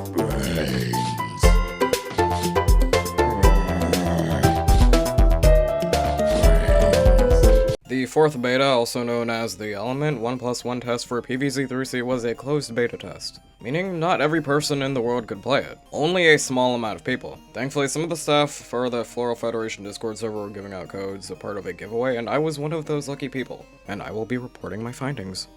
Brains. The fourth beta, also known as the Element 1+1 test for PvZ 3C, was a closed beta test, meaning not every person in the world could play it. Only a small amount of people. Thankfully, some of the staff for the Floral Federation Discord server were giving out codes, a part of a giveaway, and I was one of those lucky people. And I will be reporting my findings.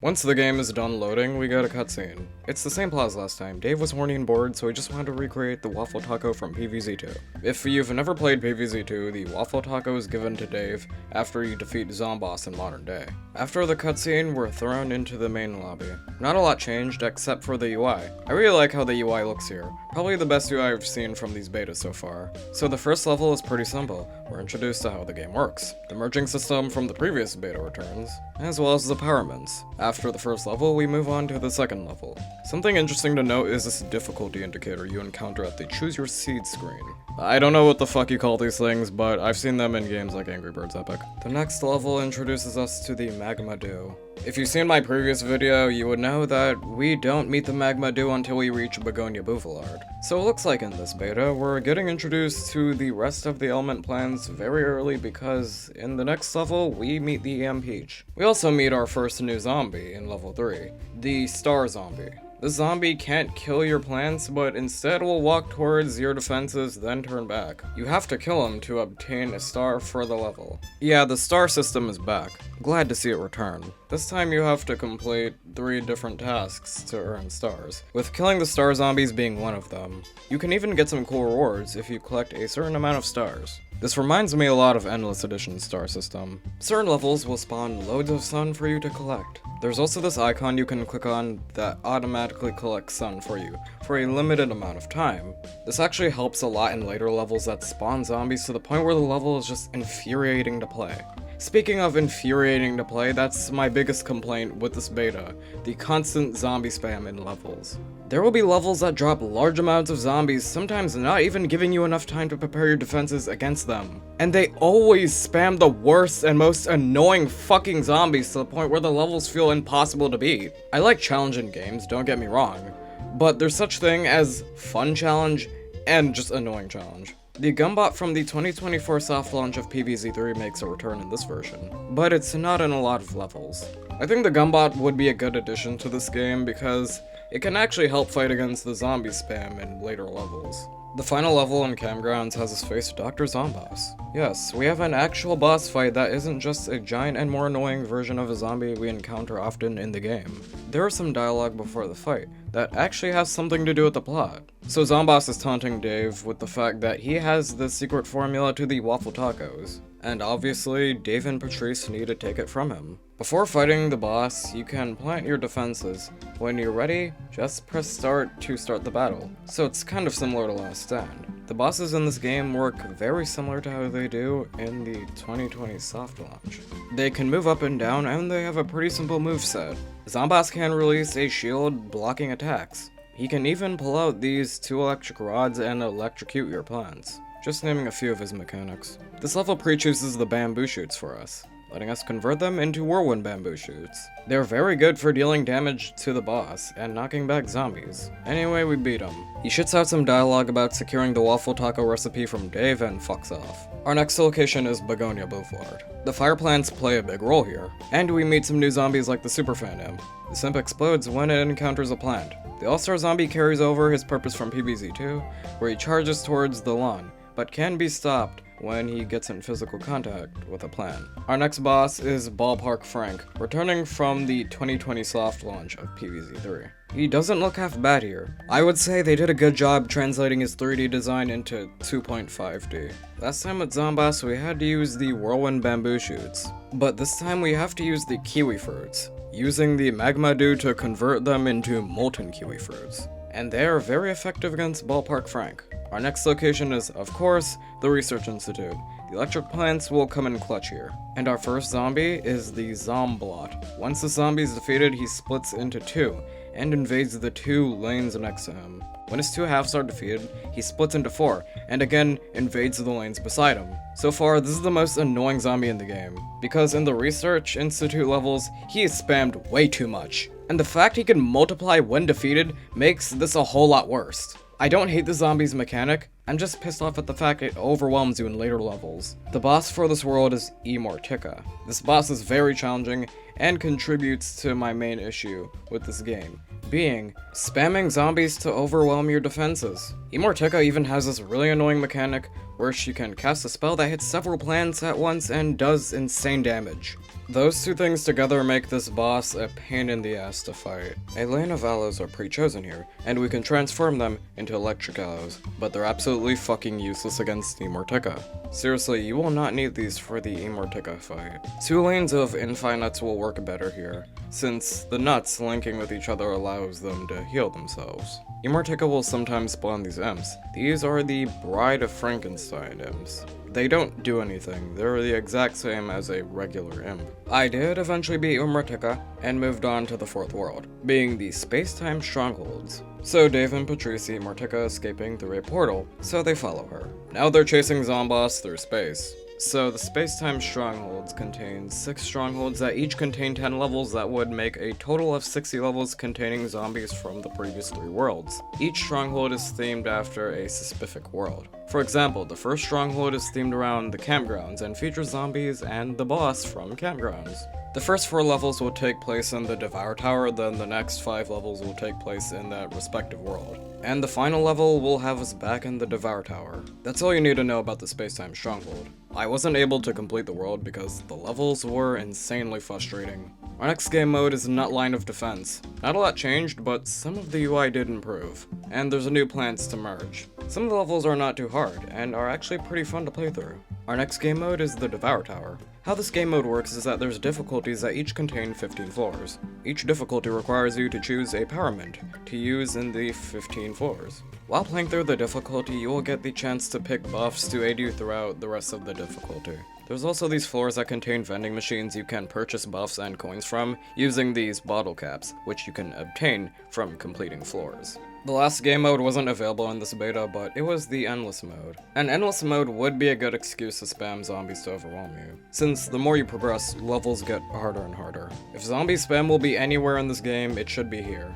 Once the game is done loading, we get a cutscene. It's the same plot as last time. Dave was horny and bored, so he just wanted to recreate the waffle taco from PvZ 2. If you've never played PvZ 2, the waffle taco is given to Dave after you defeat Zombos in modern day. After the cutscene, we're thrown into the main lobby. Not a lot changed, except for the UI. I really like how the UI looks here. Probably the best UI I've seen from these betas so far. So the first level is pretty simple. We're introduced to how the game works. The merging system from the previous beta returns, as well as the empowerments. After the first level, we move on to the second level. Something interesting to note is this difficulty indicator you encounter at the Choose Your Seed screen. I don't know what the fuck you call these things, but I've seen them in games like Angry Birds Epic. The next level introduces us to the Magma Dew. If you've seen my previous video, you would know that we don't meet the Magma Dew until we reach Beonia Boulevard. So it looks like in this beta, we're getting introduced to the rest of the element plans very early because in the next level, we meet the EM Peach. We also meet our first new zombie in level 3, the Star Zombie. The zombie can't kill your plants, but instead will walk towards your defenses, then turn back. You have to kill him to obtain a star for the level. Yeah, the star system is back. Glad to see it return. This time you have to complete 3 different tasks to earn stars, with killing the star zombies being one of them. You can even get some cool rewards if you collect a certain amount of stars. This reminds me a lot of Endless Edition's star system. Certain levels will spawn loads of sun for you to collect. There's also this icon you can click on that automatically collects sun for you, for a limited amount of time. This actually helps a lot in later levels that spawn zombies to the point where the level is just infuriating to play. Speaking of infuriating to play, that's my biggest complaint with this beta, the constant zombie spam in levels. There will be levels that drop large amounts of zombies, sometimes not even giving you enough time to prepare your defenses against them. And they always spam the worst and most annoying fucking zombies to the point where the levels feel impossible to beat. I like challenge in games, don't get me wrong, but there's such thing as fun challenge and just annoying challenge. The Gumbot from the 2024 soft launch of PvZ 3 makes a return in this version, but it's not in a lot of levels. I think the Gumbot would be a good addition to this game because it can actually help fight against the zombie spam in later levels. The final level in Campgrounds has us face Dr. Zombos. Yes, we have an actual boss fight that isn't just a giant and more annoying version of a zombie we encounter often in the game. There is some dialogue before the fight that actually has something to do with the plot. So Zombos is taunting Dave with the fact that he has the secret formula to the waffle tacos, and obviously Dave and Patrice need to take it from him. Before fighting the boss, you can plant your defenses. When you're ready, just press start to start the battle. So it's kind of similar to Last Stand. The bosses in this game work very similar to how they do in the 2020 soft launch. They can move up and down, and they have a pretty simple moveset. Zombos can release a shield blocking attacks. He can even pull out these 2 electric rods and electrocute your plants. Just naming a few of his mechanics. This level pre-chooses the bamboo shoots for us, letting us convert them into whirlwind bamboo shoots. They're very good for dealing damage to the boss and knocking back zombies. Anyway, we beat him. He shits out some dialogue about securing the waffle taco recipe from Dave and fucks off. Our next location is Beonia Boulevard. The fire plants play a big role here, and we meet some new zombies like the Superfan Imp. The Simp explodes when it encounters a plant. The All-Star Zombie carries over his purpose from PvZ 2, where he charges towards the lawn, but can be stopped when he gets in physical contact with a plant. Our next boss is Ballpark Frank, returning from the 2020 soft launch of PvZ 3. He doesn't look half bad here. I would say they did a good job translating his 3D design into 2.5D. Last time with Zombos we had to use the whirlwind bamboo shoots, but this time we have to use the kiwi fruits, using the magma dew to convert them into molten kiwi fruits. And they are very effective against Ballpark Frank. Our next location is, of course, the Research Institute. The electric plants will come in clutch here. And our first zombie is the zom-blot. Once the zombie is defeated, he splits into two and invades the two lanes next to him. When his two halves are defeated, he splits into four, and again invades the lanes beside him. So far, this is the most annoying zombie in the game, because in the Research Institute levels, he is spammed way too much. And the fact he can multiply when defeated makes this a whole lot worse. I don't hate the zombie's mechanic, I'm just pissed off at the fact it overwhelms you in later levels. The boss for this world is Immortica. This boss is very challenging and contributes to my main issue with this game, being spamming zombies to overwhelm your defenses. Immortica even has this really annoying mechanic where she can cast a spell that hits several plants at once and does insane damage. Those two things together make this boss a pain in the ass to fight. A lane of aloes are pre-chosen here, and we can transform them into electric aloes, but they're absolutely fucking useless against Immortica. Seriously, you will not need these for the Immortica fight. Two lanes of infinites will work better here, since the nuts linking with each other allows them to heal themselves. Immortica will sometimes spawn these imps. These are the Bride of Frankenstein imps. They don't do anything, they're the exact same as a regular imp. I did eventually beat Immortica and moved on to the fourth world, being the space-time Strongholds. So Dave and Patrice see Immortica escaping through a portal, so they follow her. Now they're chasing Zombos through space. So the space-time Strongholds contains 6 strongholds that each contain 10 levels that would make a total of 60 levels containing zombies from the previous 3 worlds. Each stronghold is themed after a specific world. For example, the first stronghold is themed around the Campgrounds and features zombies and the boss from Campgrounds. The first 4 levels will take place in the Devour Tower, then the next 5 levels will take place in that respective world. And the final level will have us back in the Devour Tower. That's all you need to know about the Space-Time Stronghold. I wasn't able to complete the world because the levels were insanely frustrating. Our next game mode is Nut Line of Defense. Not a lot changed, but some of the UI did improve. And there's a new plants to merge. Some of the levels are not too hard, and are actually pretty fun to play through. Our next game mode is the Devour Tower. How this game mode works is that there's difficulties that each contain 15 floors. Each difficulty requires you to choose a power mint to use in the 15 floors. While playing through the difficulty, you will get the chance to pick buffs to aid you throughout the rest of the difficulty. There's also these floors that contain vending machines you can purchase buffs and coins from using these bottle caps, which you can obtain from completing floors. The last game mode wasn't available in this beta, but it was the Endless mode. And Endless mode would be a good excuse to spam zombies to overwhelm you, since the more you progress, levels get harder and harder. If zombie spam will be anywhere in this game, it should be here.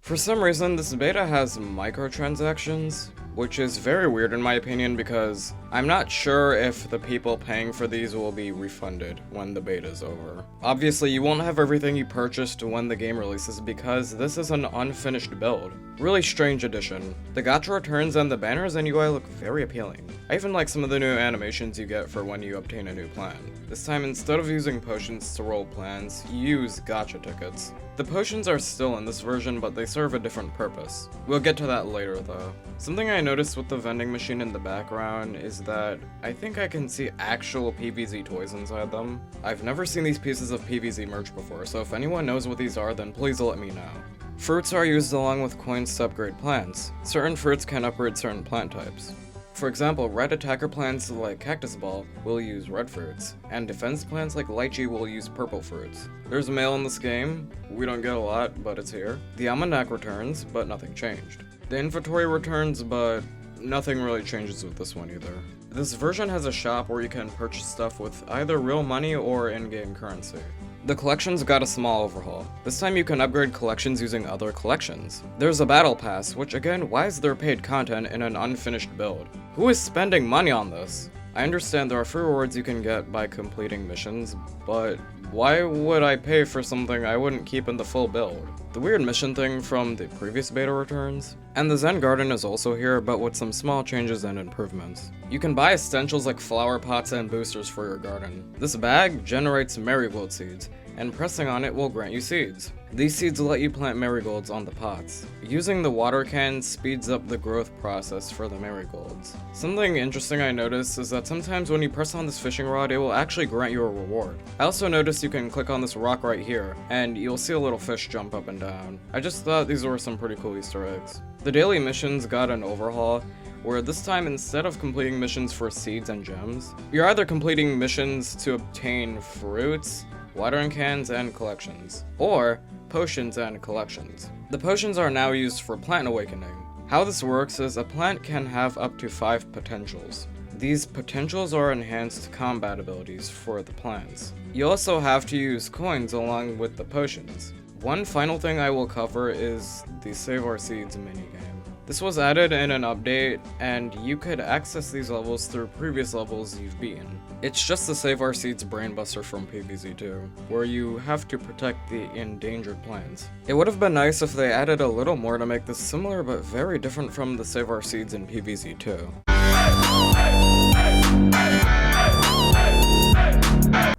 For some reason, this beta has microtransactions, which is very weird in my opinion because I'm not sure if the people paying for these will be refunded when the beta is over. Obviously, you won't have everything you purchased when the game releases because this is an unfinished build. Really strange addition. The Gacha returns and the banners and UI look very appealing. I even like some of the new animations you get for when you obtain a new plan. This time, instead of using potions to roll plans, you use Gacha tickets. The potions are still in this version, but they serve a different purpose. We'll get to that later though. Something I noticed with the vending machine in the background is that I think I can see actual PvZ toys inside them. I've never seen these pieces of PvZ merch before, so if anyone knows what these are, then please let me know. Fruits are used along with coins to upgrade plants. Certain fruits can upgrade certain plant types. For example, red attacker plants like Cactus Ball will use red fruits, and defense plants like Lychee will use purple fruits. There's mail in this game. We don't get a lot, but it's here. The almanac returns, but nothing changed. The inventory returns, but nothing really changes with this one either. This version has a shop where you can purchase stuff with either real money or in-game currency. The collections got a small overhaul. This time you can upgrade collections using other collections. There's a battle pass, which again, why is there paid content in an unfinished build? Who is spending money on this? I understand there are free rewards you can get by completing missions, but why would I pay for something I wouldn't keep in the full build? The weird mission thing from the previous beta returns. And the Zen Garden is also here, but with some small changes and improvements. You can buy essentials like flower pots and boosters for your garden. This bag generates marigold seeds, and pressing on it will grant you seeds. These seeds let you plant marigolds on the pots. Using the water can speeds up the growth process for the marigolds. Something interesting I noticed is that sometimes when you press on this fishing rod, it will actually grant you a reward. I also noticed you can click on this rock right here, and you'll see a little fish jump up and down. I just thought these were some pretty cool Easter eggs. The daily missions got an overhaul, where this time instead of completing missions for seeds and gems, you're either completing missions to obtain fruits, watering cans, and collections, or potions and collections. The potions are now used for plant awakening. How this works is a plant can have up to 5 potentials. These potentials are enhanced combat abilities for the plants. You also have to use coins along with the potions. One final thing I will cover is the Save Our Seeds minigame. This was added in an update, and you could access these levels through previous levels you've beaten. It's just the Save Our Seeds brainbuster from PvZ 2, where you have to protect the endangered plants. It would have been nice if they added a little more to make this similar but very different from the Save Our Seeds in PvZ 2.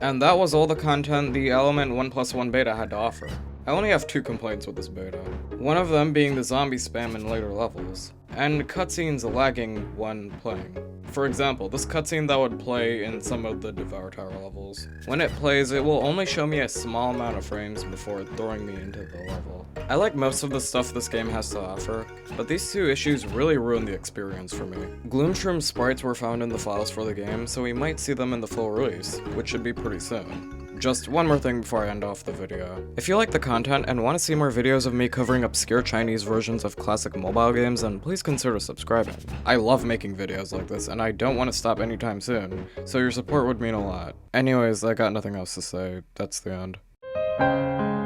And that was all the content the Element 1+1 beta had to offer. I only have 2 complaints with this beta, one of them being the zombie spam in later levels, and cutscenes lagging when playing. For example, this cutscene that would play in some of the Devour Tower levels. When it plays, it will only show me a small amount of frames before throwing me into the level. I like most of the stuff this game has to offer, but these 2 issues really ruin the experience for me. Gloomshroom sprites were found in the files for the game, so we might see them in the full release, which should be pretty soon. Just one more thing before I end off the video. If you like the content and want to see more videos of me covering obscure Chinese versions of classic mobile games, then please consider subscribing. I love making videos like this, and I don't want to stop anytime soon, so your support would mean a lot. Anyways, I got nothing else to say. That's the end.